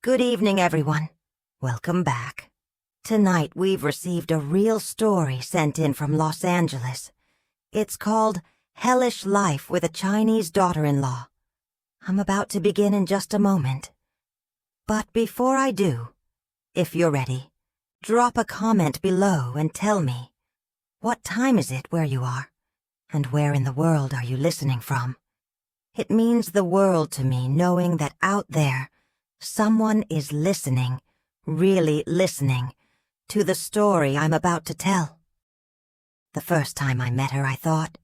Good evening, everyone. Welcome back. Tonight we've received a real story sent in from Los Angeles. It's called Hellish Life with a Chinese Daughter-in-Law. I'm about to begin in just a moment. But before I do, if you're ready, drop a comment below and tell me, what time is it where you are? And where in the world are you listening from? It means the world to me knowing that out there, someone is listening, really listening, to the story I'm about to tell. The first time I met her, I thought,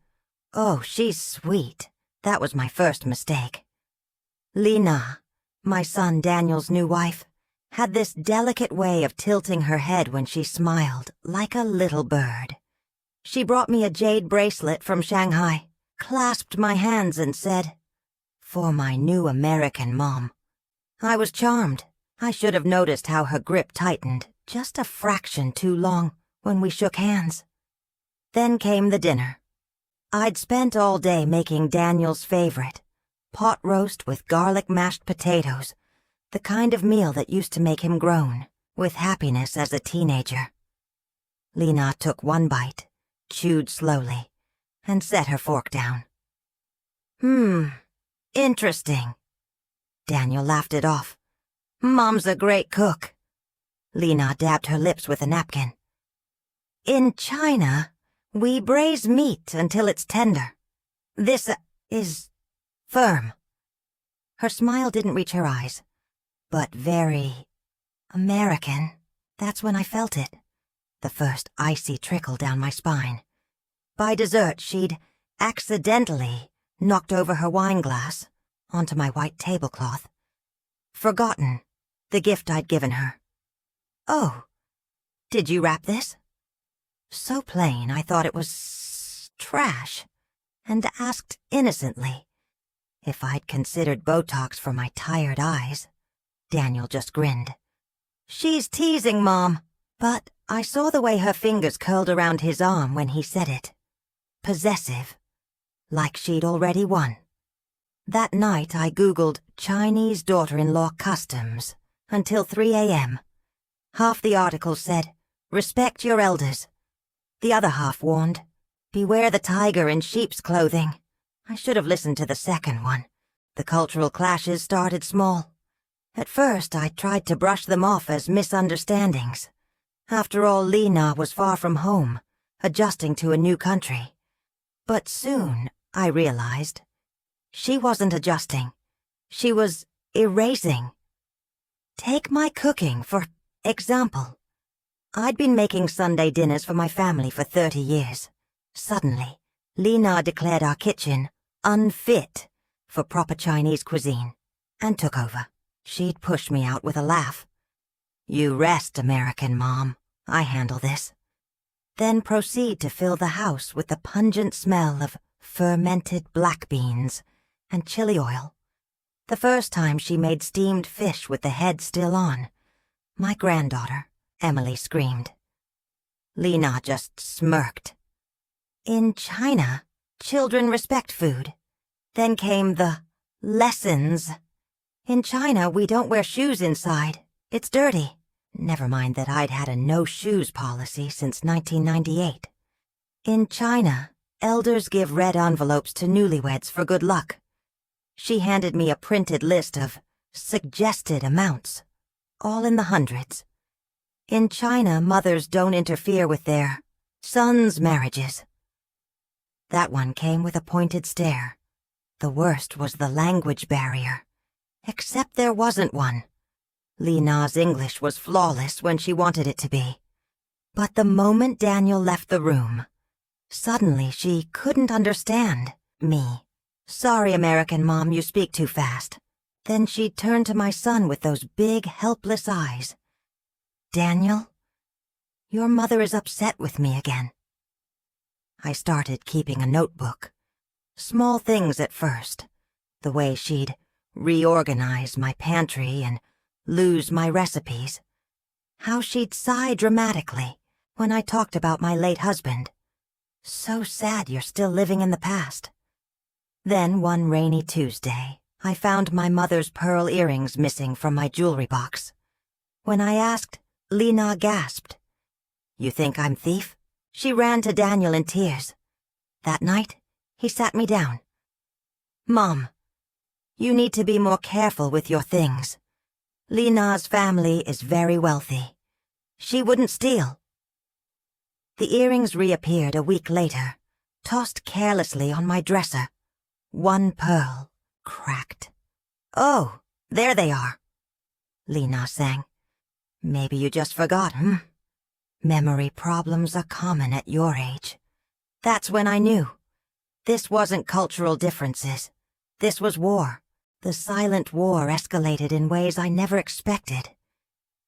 oh, she's sweet. That was my first mistake. Lena, my son Daniel's new wife, had this delicate way of tilting her head when she smiled, like a little bird. She brought me a jade bracelet from Shanghai, clasped my hands and said, "For my new American mom." I was charmed. I should have noticed how her grip tightened, just a fraction too long, when we shook hands. Then came the dinner. I'd spent all day making Daniel's favorite, pot roast with garlic mashed potatoes, the kind of meal that used to make him groan, with happiness as a teenager. Lena took one bite, chewed slowly, and set her fork down. Interesting. Daniel laughed it off. Mom's a great cook. Lena dabbed her lips with a napkin. In China, we braise meat until it's tender. This is firm. Her smile didn't reach her eyes, but very American. That's when I felt it. The first icy trickle down my spine. By dessert, she'd accidentally knocked over her wine glass onto my white tablecloth. Forgotten the gift I'd given her. Oh, did you wrap this? So plain I thought it was trash, and asked innocently if I'd considered Botox for my tired eyes. Daniel just grinned. She's teasing, Mom. But I saw the way her fingers curled around his arm when he said it. Possessive. Like she'd already won. That night I Googled Chinese daughter-in-law customs until 3 a.m. Half the article said, respect your elders. The other half warned, beware the tiger in sheep's clothing. I should have listened to the second one. The cultural clashes started small. At first I tried to brush them off as misunderstandings. After all, Lena was far from home, adjusting to a new country. But soon I realized she wasn't adjusting. She was erasing. Take my cooking, for example. I'd been making Sunday dinners for my family for 30 years. Suddenly, Lena declared our kitchen unfit for proper Chinese cuisine and took over. She'd push me out with a laugh. You rest, American Mom. I handle this. Then proceed to fill the house with the pungent smell of fermented black beans and chili oil. The first time she made steamed fish with the head still on, my granddaughter, Emily, screamed. Lena just smirked. In China, children respect food. Then came the lessons. In China, we don't wear shoes inside. It's dirty. Never mind that I'd had a no-shoes policy since 1998. In China, elders give red envelopes to newlyweds for good luck. She handed me a printed list of suggested amounts, all in the hundreds. In China, mothers don't interfere with their sons' marriages. That one came with a pointed stare. The worst was the language barrier. Except there wasn't one. Lena's English was flawless when she wanted it to be. But the moment Daniel left the room, suddenly she couldn't understand me. Sorry, American Mom, you speak too fast. Then she'd turn to my son with those big, helpless eyes. Daniel, your mother is upset with me again. I started keeping a notebook. Small things at first. The way she'd reorganize my pantry and lose my recipes. How she'd sigh dramatically when I talked about my late husband. So sad you're still living in the past. Then one rainy Tuesday, I found my mother's pearl earrings missing from my jewelry box. When I asked, Lena gasped. "You think I'm thief?" She ran to Daniel in tears. That night, he sat me down. "Mom, you need to be more careful with your things. Lena's family is very wealthy. She wouldn't steal." The earrings reappeared a week later, tossed carelessly on my dresser. One pearl, cracked. "Oh, there they are," Lena sang. "Maybe you just forgot, Memory problems are common at your age." That's when I knew. This wasn't cultural differences. This was war. The silent war escalated in ways I never expected.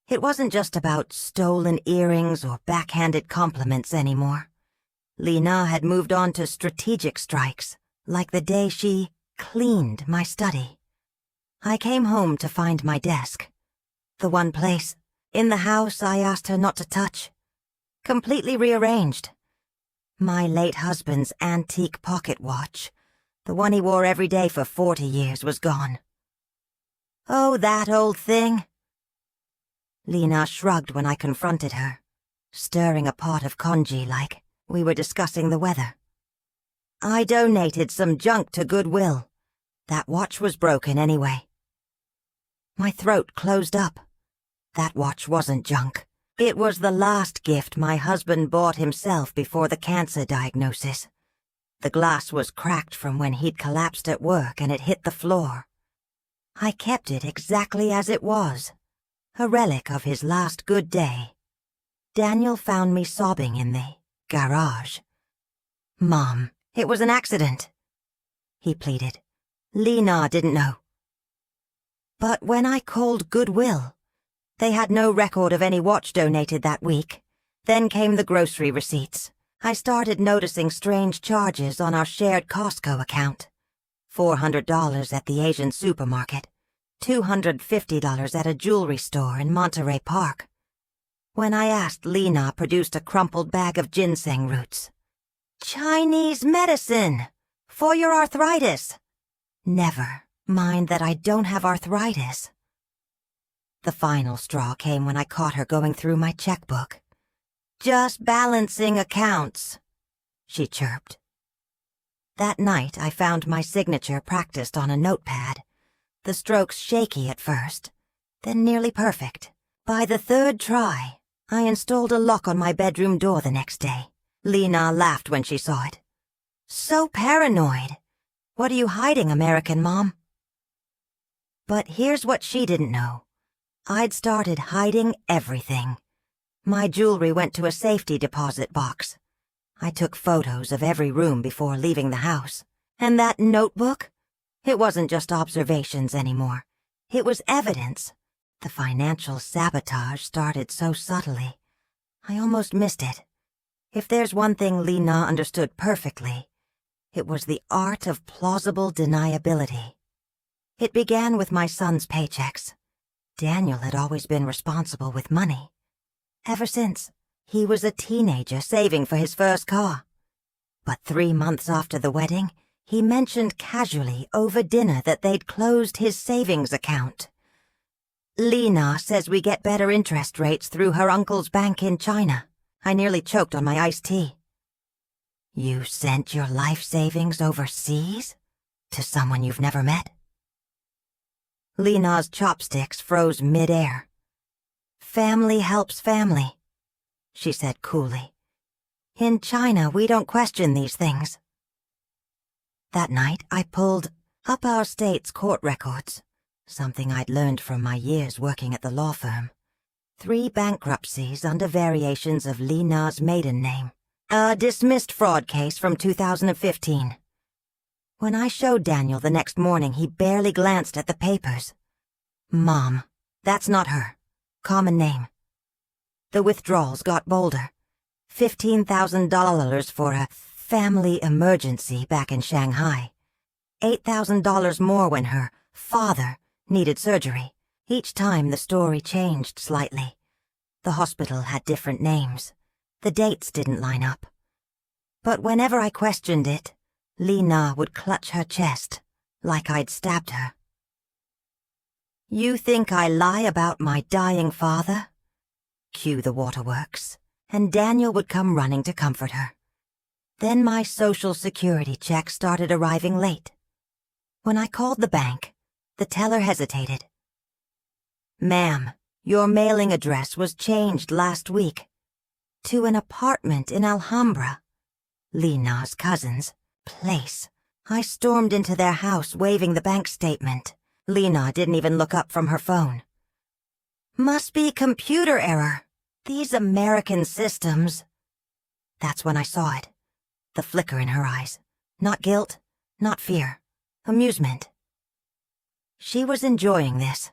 It wasn't just about stolen earrings or backhanded compliments anymore. Lena had moved on to strategic strikes, like the day she cleaned my study. I came home to find my desk. The one place in the house I asked her not to touch. Completely rearranged. My late husband's antique pocket watch, the one he wore every day for 40 years, was gone. "Oh, that old thing." Lena shrugged when I confronted her, stirring a pot of congee like we were discussing the weather. "I donated some junk to Goodwill. That watch was broken anyway." My throat closed up. That watch wasn't junk. It was the last gift my husband bought himself before the cancer diagnosis. The glass was cracked from when he'd collapsed at work and it hit the floor. I kept it exactly as it was, a relic of his last good day. Daniel found me sobbing in the garage. "Mom, it was an accident," he pleaded. "Lena didn't know." But when I called Goodwill, they had no record of any watch donated that week. Then came the grocery receipts. I started noticing strange charges on our shared Costco account. $400 at the Asian supermarket, $250 at a jewelry store in Monterey Park. When I asked, Lena produced a crumpled bag of ginseng roots. "Chinese medicine! For your arthritis!" "Never mind that I don't have arthritis." The final straw came when I caught her going through my checkbook. "Just balancing accounts," she chirped. That night I found my signature practiced on a notepad, the strokes shaky at first, then nearly perfect. By the third try, I installed a lock on my bedroom door the next day. Lena laughed when she saw it. "So paranoid. What are you hiding, American Mom?" But here's what she didn't know. I'd started hiding everything. My jewelry went to a safety deposit box. I took photos of every room before leaving the house. And that notebook? It wasn't just observations anymore. It was evidence. The financial sabotage started so subtly. I almost missed it. If there's one thing Lena understood perfectly, it was the art of plausible deniability. It began with my son's paychecks. Daniel had always been responsible with money. Ever since, he was a teenager saving for his first car. But 3 months after the wedding, he mentioned casually over dinner that they'd closed his savings account. "Lena says we get better interest rates through her uncle's bank in China." I nearly choked on my iced tea. "You sent your life savings overseas? To someone you've never met?" Lena's chopsticks froze mid-air. "Family helps family," she said coolly. "In China, we don't question these things." That night, I pulled up our state's court records, something I'd learned from my years working at the law firm. 3 bankruptcies under variations of Lena's maiden name. A dismissed fraud case from 2015. When I showed Daniel the next morning, he barely glanced at the papers. "Mom, that's not her. Common name." The withdrawals got bolder. $15,000 for a family emergency back in Shanghai. $8,000 more when her father needed surgery. Each time the story changed slightly. The hospital had different names. The dates didn't line up. But whenever I questioned it, Lena would clutch her chest, like I'd stabbed her. You think I lie about my dying father? Cue the waterworks, and Daniel would come running to comfort her. Then my Social Security check started arriving late. When I called the bank, the teller hesitated. Ma'am, your mailing address was changed last week to an apartment in Alhambra, Lena's cousin's place. I stormed into their house waving the bank statement. Lena didn't even look up from her phone. Must be computer error. These American systems. That's when I saw it. The flicker in her eyes. Not guilt, not fear. Amusement. She was enjoying this.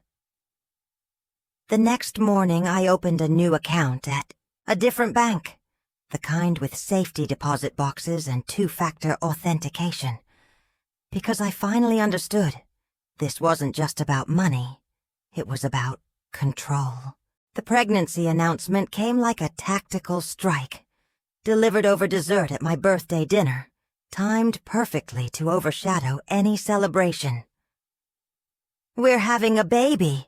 The next morning I opened a new account at a different bank. The kind with safety deposit boxes and two-factor authentication. Because I finally understood. This wasn't just about money. It was about control. The pregnancy announcement came like a tactical strike, delivered over dessert at my birthday dinner, timed perfectly to overshadow any celebration. We're having a baby,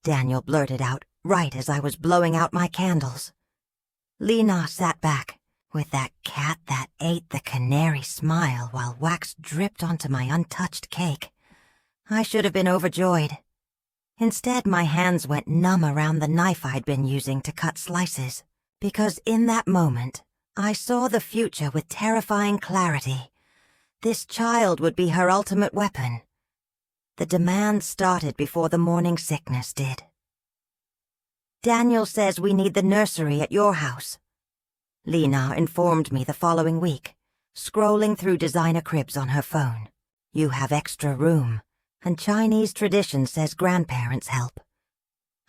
Daniel blurted out right as I was blowing out my candles. Lena sat back, with that cat that ate the canary smile while wax dripped onto my untouched cake. I should have been overjoyed. Instead, my hands went numb around the knife I'd been using to cut slices, because in that moment, I saw the future with terrifying clarity. This child would be her ultimate weapon. The demand started before the morning sickness did. Daniel says we need the nursery at your house. Lena informed me the following week, scrolling through designer cribs on her phone. You have extra room, and Chinese tradition says grandparents help.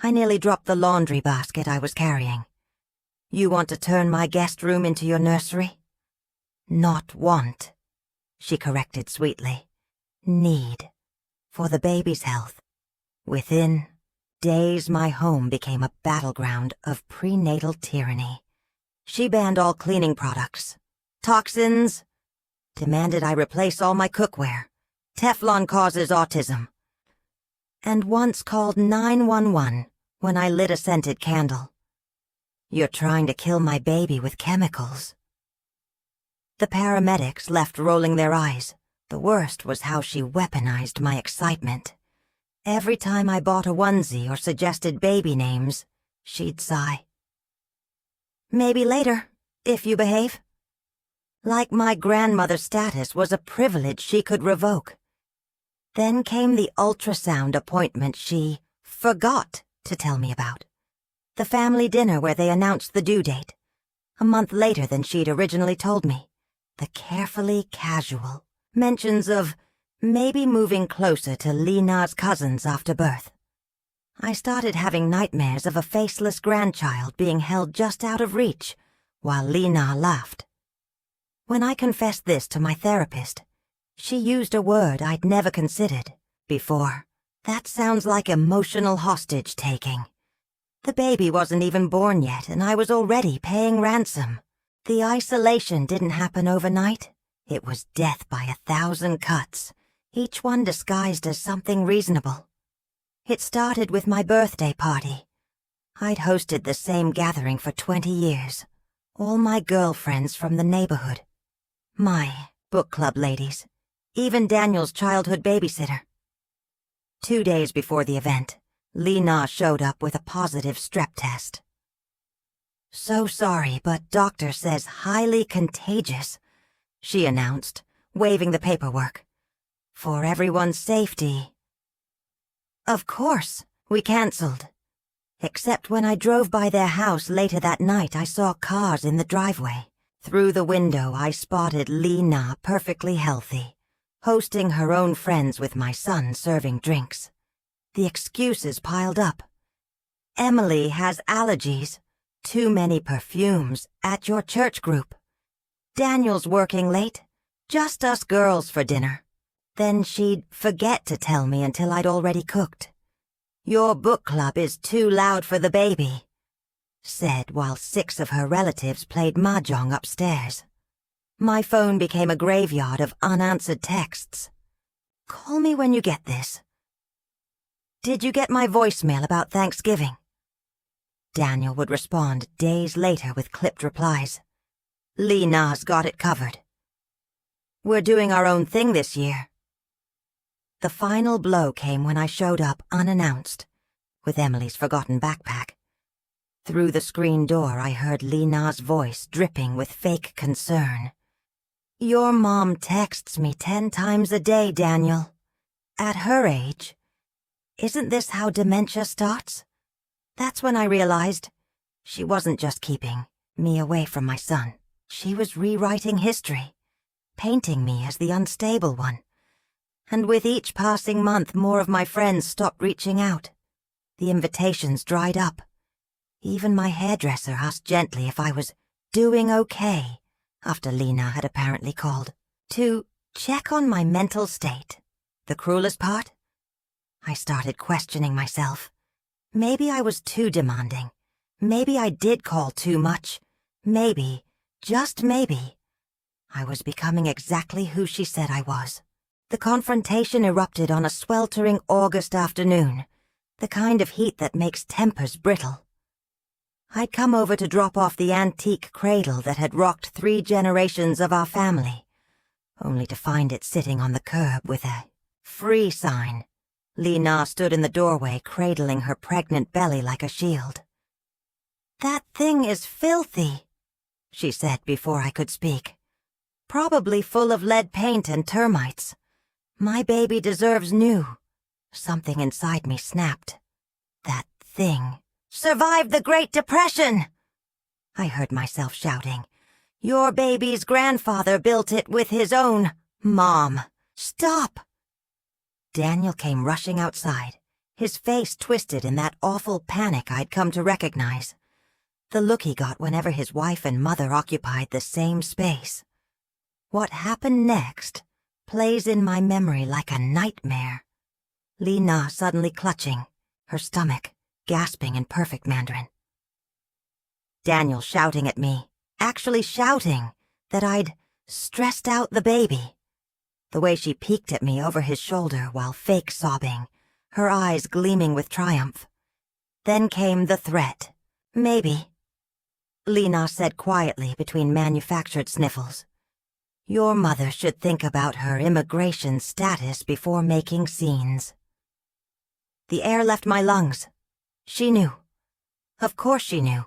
I nearly dropped the laundry basket I was carrying. You want to turn my guest room into your nursery? Not want, she corrected sweetly. Need, for the baby's health. Within days, my home became a battleground of prenatal tyranny. She banned all cleaning products. Toxins. Demanded I replace all my cookware. Teflon causes autism. And once called 911 when I lit a scented candle. You're trying to kill my baby with chemicals. The paramedics left rolling their eyes. The worst was how she weaponized my excitement. Every time I bought a onesie or suggested baby names, she'd sigh. Maybe later, if you behave. Like my grandmother's status was a privilege she could revoke. Then came the ultrasound appointment she forgot to tell me about. The family dinner where they announced the due date. A month later than she'd originally told me. The carefully casual mentions of maybe moving closer to Lena's cousins after birth. I started having nightmares of a faceless grandchild being held just out of reach, while Lena laughed. When I confessed this to my therapist, she used a word I'd never considered before. That sounds like emotional hostage-taking. The baby wasn't even born yet, and I was already paying ransom. The isolation didn't happen overnight. It was death by 1,000 cuts, each one disguised as something reasonable. It started with my birthday party. I'd hosted the same gathering for 20 years. All my girlfriends from the neighborhood. My book club ladies. Even Daniel's childhood babysitter. 2 days before the event, Lena showed up with a positive strep test. So sorry, but doctor says highly contagious, she announced, waving the paperwork. For everyone's safety. Of course, we canceled. Except when I drove by their house later that night, I saw cars in the driveway. Through the window, I spotted Lena perfectly healthy, hosting her own friends with my son serving drinks. The excuses piled up. Emily has allergies, too many perfumes at your church group. Daniel's working late, just us girls for dinner. Then she'd forget to tell me until I'd already cooked. Your book club is too loud for the baby, said while 6 of her relatives played mahjong upstairs. My phone became a graveyard of unanswered texts. Call me when you get this. "Did you get my voicemail about Thanksgiving?" Daniel would respond days later with clipped replies. "Lena's got it covered. We're doing our own thing this year." The final blow came when I showed up unannounced, with Emily's forgotten backpack. Through the screen door I heard Lena's voice dripping with fake concern. "Your mom texts me 10 times a day, Daniel. At her age. Isn't this how dementia starts?" That's when I realized she wasn't just keeping me away from my son. She was rewriting history, painting me as the unstable one. And with each passing month, more of my friends stopped reaching out. The invitations dried up. Even my hairdresser asked gently if I was doing okay after Lena had apparently called to check on my mental state. The cruelest part? I started questioning myself. Maybe I was too demanding. Maybe I did call too much. Maybe, just maybe, I was becoming exactly who she said I was. The confrontation erupted on a sweltering August afternoon, the kind of heat that makes tempers brittle. I'd come over to drop off the antique cradle that had rocked 3 generations of our family, only to find it sitting on the curb with a free sign. Lena stood in the doorway, cradling her pregnant belly like a shield. "That thing is filthy," she said before I could speak. "Probably full of lead paint and termites. My baby deserves new." Something inside me snapped. That thing survived the Great Depression! I heard myself shouting. "Your baby's grandfather built it with his own. Mom, stop!" Daniel came rushing outside, his face twisted in that awful panic I'd come to recognize. The look he got whenever his wife and mother occupied the same space. What happened next plays in my memory like a nightmare. Lena suddenly clutching, her stomach gasping in perfect Mandarin. Daniel shouting at me, actually shouting that I'd stressed out the baby. The way she peeked at me over his shoulder while fake sobbing, her eyes gleaming with triumph. Then came the threat. "Maybe," Lena said quietly between manufactured sniffles. "Your mother should think about her immigration status before making scenes." The air left my lungs. She knew. Of course she knew.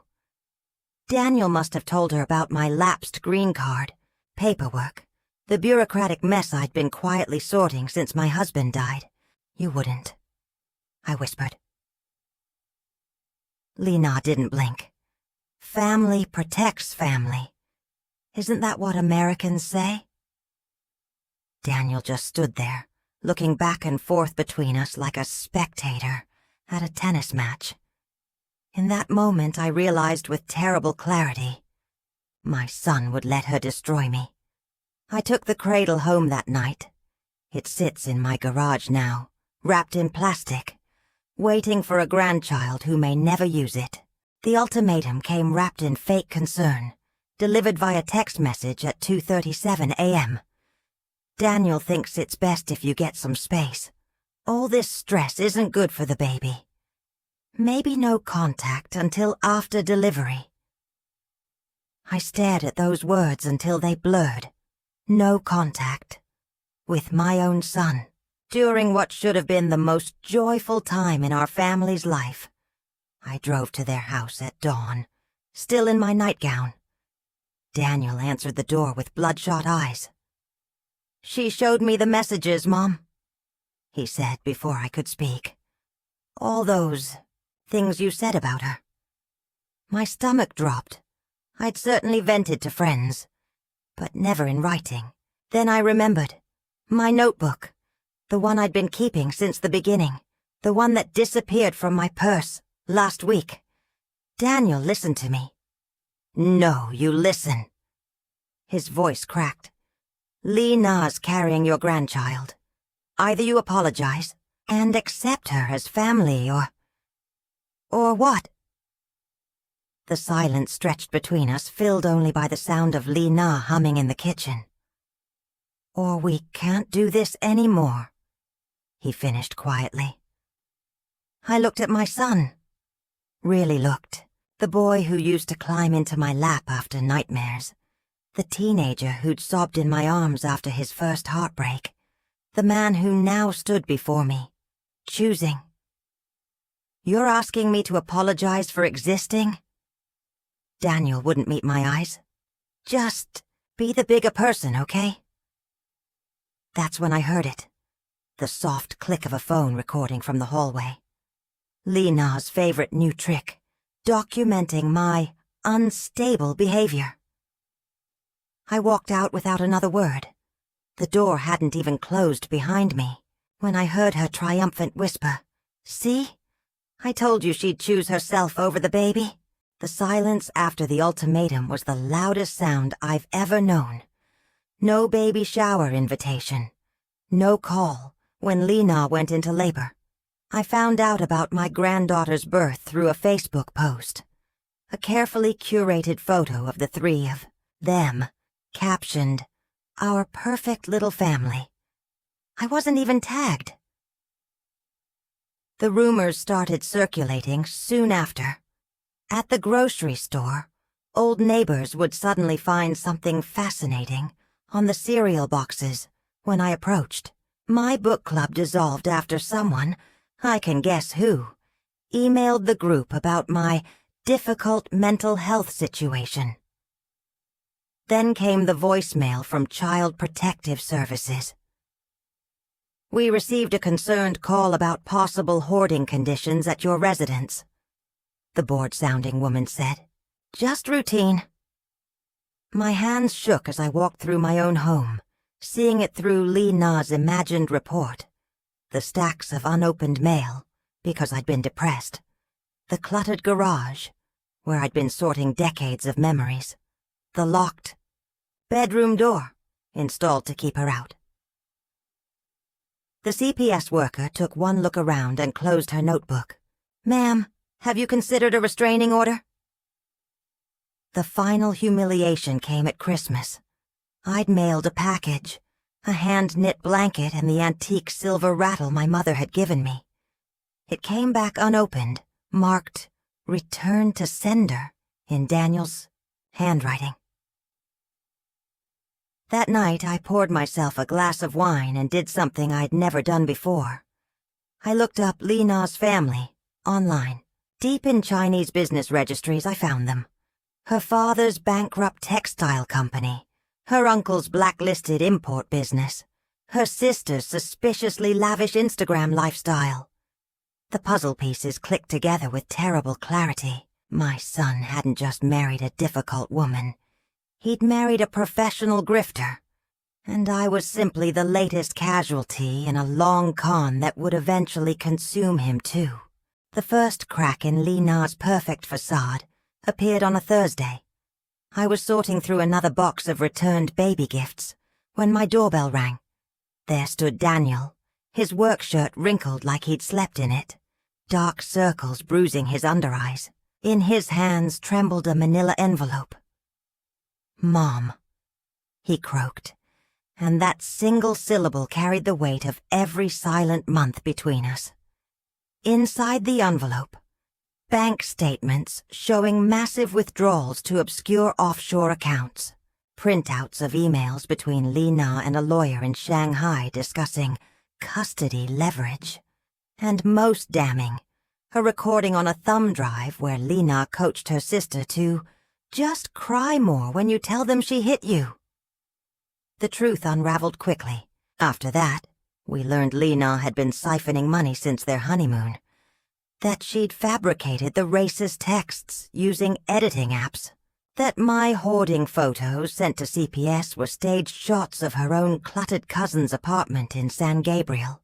Daniel must have told her about my lapsed green card, paperwork, the bureaucratic mess I'd been quietly sorting since my husband died. "You wouldn't," I whispered. Lena didn't blink. Family protects family. Isn't that what Americans say? Daniel just stood there, looking back and forth between us like a spectator at a tennis match. In that moment, I realized with terrible clarity, my son would let her destroy me. I took the cradle home that night. It sits in my garage now, wrapped in plastic, waiting for a grandchild who may never use it. The ultimatum came wrapped in fake concern, delivered via text message at 2:37 a.m. "Daniel thinks it's best if you get some space. All this stress isn't good for the baby. Maybe no contact until after delivery." I stared at those words until they blurred. No contact. With my own son. During what should have been the most joyful time in our family's life. I drove to their house at dawn, still in my nightgown. Daniel answered the door with bloodshot eyes. "She showed me the messages, Mom," he said before I could speak. "All those things you said about her." My stomach dropped. I'd certainly vented to friends, but never in writing. Then I remembered. My notebook. The one I'd been keeping since the beginning. The one that disappeared from my purse last week. Daniel listened to me. "No, you listen." His voice cracked. "Lena's carrying your grandchild. Either you apologize and accept her as family or what?" The silence stretched between us, filled only by the sound of Lena humming in the kitchen. "Or we can't do this anymore," he finished quietly. I looked at my son. Really looked. The boy who used to climb into my lap after nightmares. The teenager who'd sobbed in my arms after his first heartbreak. The man who now stood before me, choosing. You're asking me to apologize for existing? Daniel wouldn't meet my eyes. Just be the bigger person, okay? That's when I heard it. The soft click of a phone recording from the hallway. Lena's favorite new trick, documenting my unstable behavior. I walked out without another word. The door hadn't even closed behind me when I heard her triumphant whisper, "See? I told you she'd choose herself over the baby." The silence after the ultimatum was the loudest sound I've ever known. No baby shower invitation. No call when Lena went into labor. I found out about my granddaughter's birth through a Facebook post. A carefully curated photo of the three of them, captioned, "Our perfect little family." I wasn't even tagged. The rumors started circulating soon after. At the grocery store, old neighbors would suddenly find something fascinating on the cereal boxes when I approached. My book club dissolved after someone, I can guess who, emailed the group about my difficult mental health situation. Then came the voicemail from Child Protective Services. "We received a concerned call about possible hoarding conditions at your residence," the bored-sounding woman said. "Just routine." My hands shook as I walked through my own home, seeing it through Lena's imagined report. The stacks of unopened mail, because I'd been depressed. The cluttered garage, where I'd been sorting decades of memories. The locked bedroom door, installed to keep her out. The CPS worker took one look around and closed her notebook. "Ma'am, have you considered a restraining order?" The final humiliation came at Christmas. I'd mailed a package, a hand-knit blanket and the antique silver rattle my mother had given me. It came back unopened, marked, "Return to sender," in Daniel's handwriting. That night, I poured myself a glass of wine and did something I'd never done before. I looked up Lena's family, online. Deep in Chinese business registries, I found them. Her father's bankrupt textile company, her uncle's blacklisted import business, her sister's suspiciously lavish Instagram lifestyle. The puzzle pieces clicked together with terrible clarity. My son hadn't just married a difficult woman. He'd married a professional grifter, and I was simply the latest casualty in a long con that would eventually consume him too. The first crack in Lena's perfect facade appeared on a Thursday. I was sorting through another box of returned baby gifts when my doorbell rang. There stood Daniel, his work shirt wrinkled like he'd slept in it, dark circles bruising his under eyes. In his hands trembled a manila envelope. "Mom," he croaked, and that single syllable carried the weight of every silent month between us. Inside the envelope, bank statements showing massive withdrawals to obscure offshore accounts, printouts of emails between Lena and a lawyer in Shanghai discussing custody leverage, and most damning, a recording on a thumb drive where Lena coached her sister to just cry more when you tell them she hit you. The truth unraveled quickly. After that, we learned Lena had been siphoning money since their honeymoon, that she'd fabricated the racist texts using editing apps, that my hoarding photos sent to CPS were staged shots of her own cluttered cousin's apartment in San Gabriel.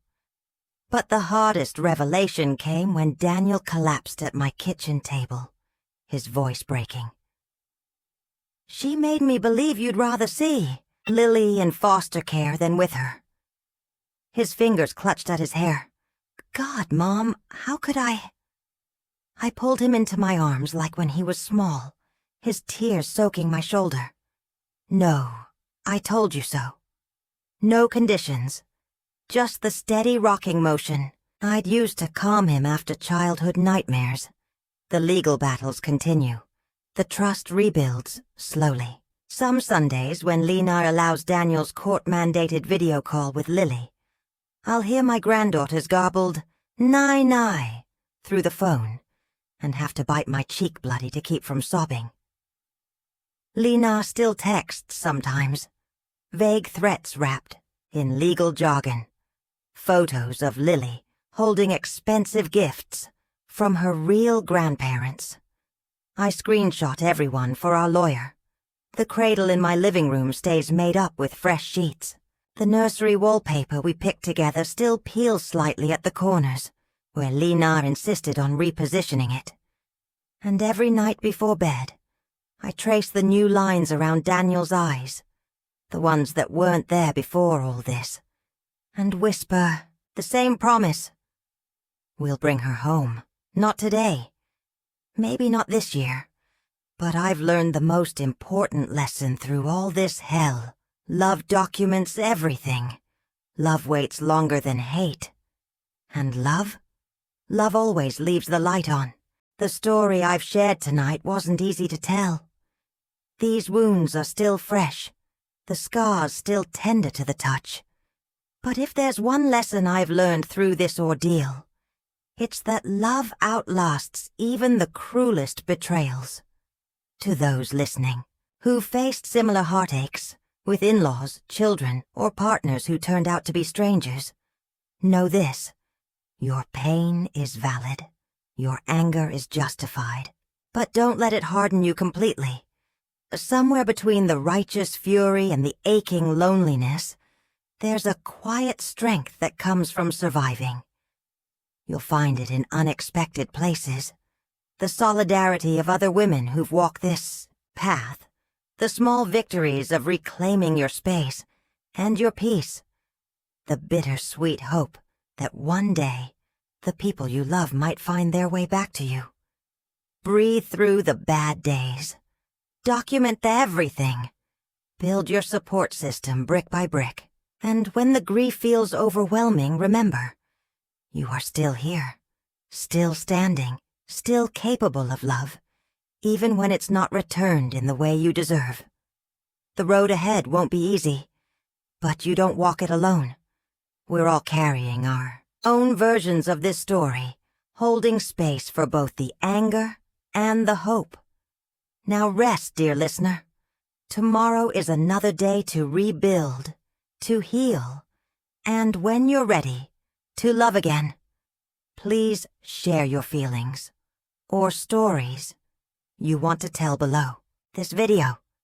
But the hardest revelation came when Daniel collapsed at my kitchen table, his voice breaking. "She made me believe you'd rather see Lily in foster care than with her." His fingers clutched at his hair. "God, Mom, how could I?" I pulled him into my arms like when he was small, his tears soaking my shoulder. "No, I told you so. No conditions. Just the steady rocking motion, I'd used to calm him after childhood nightmares. The legal battles continue. The trust rebuilds, slowly. Some Sundays, when Lena allows Daniel's court-mandated video call with Lily, I'll hear my granddaughter's garbled, "Nye-nye," through the phone, and have to bite my cheek bloody to keep from sobbing. Lena still texts sometimes, vague threats wrapped in legal jargon. Photos of Lily holding expensive gifts from her real grandparents. I screenshot everyone for our lawyer. The cradle in my living room stays made up with fresh sheets. The nursery wallpaper we picked together still peels slightly at the corners, where Lena insisted on repositioning it. And every night before bed, I trace the new lines around Daniel's eyes, the ones that weren't there before all this, and whisper the same promise. We'll bring her home. Not today. Maybe not this year. But I've learned the most important lesson through all this hell. Love documents everything. Love waits longer than hate. And love? Love always leaves the light on. The story I've shared tonight wasn't easy to tell. These wounds are still fresh. The scars still tender to the touch. But if there's one lesson I've learned through this ordeal, it's that love outlasts even the cruelest betrayals. To those listening, who faced similar heartaches, with in-laws, children, or partners who turned out to be strangers, know this: your pain is valid, your anger is justified, but don't let it harden you completely. Somewhere between the righteous fury and the aching loneliness, there's a quiet strength that comes from surviving. You'll find it in unexpected places. The solidarity of other women who've walked this path. The small victories of reclaiming your space and your peace. The bittersweet hope that one day the people you love might find their way back to you. Breathe through the bad days. Document everything. Build your support system brick by brick. And when the grief feels overwhelming, remember, you are still here, still standing, still capable of love, even when it's not returned in the way you deserve. The road ahead won't be easy, but you don't walk it alone. We're all carrying our own versions of this story, holding space for both the anger and the hope. Now rest, dear listener. Tomorrow is another day to rebuild, to heal, and when you're ready, to love again. Please share your feelings or stories you want to tell below this video.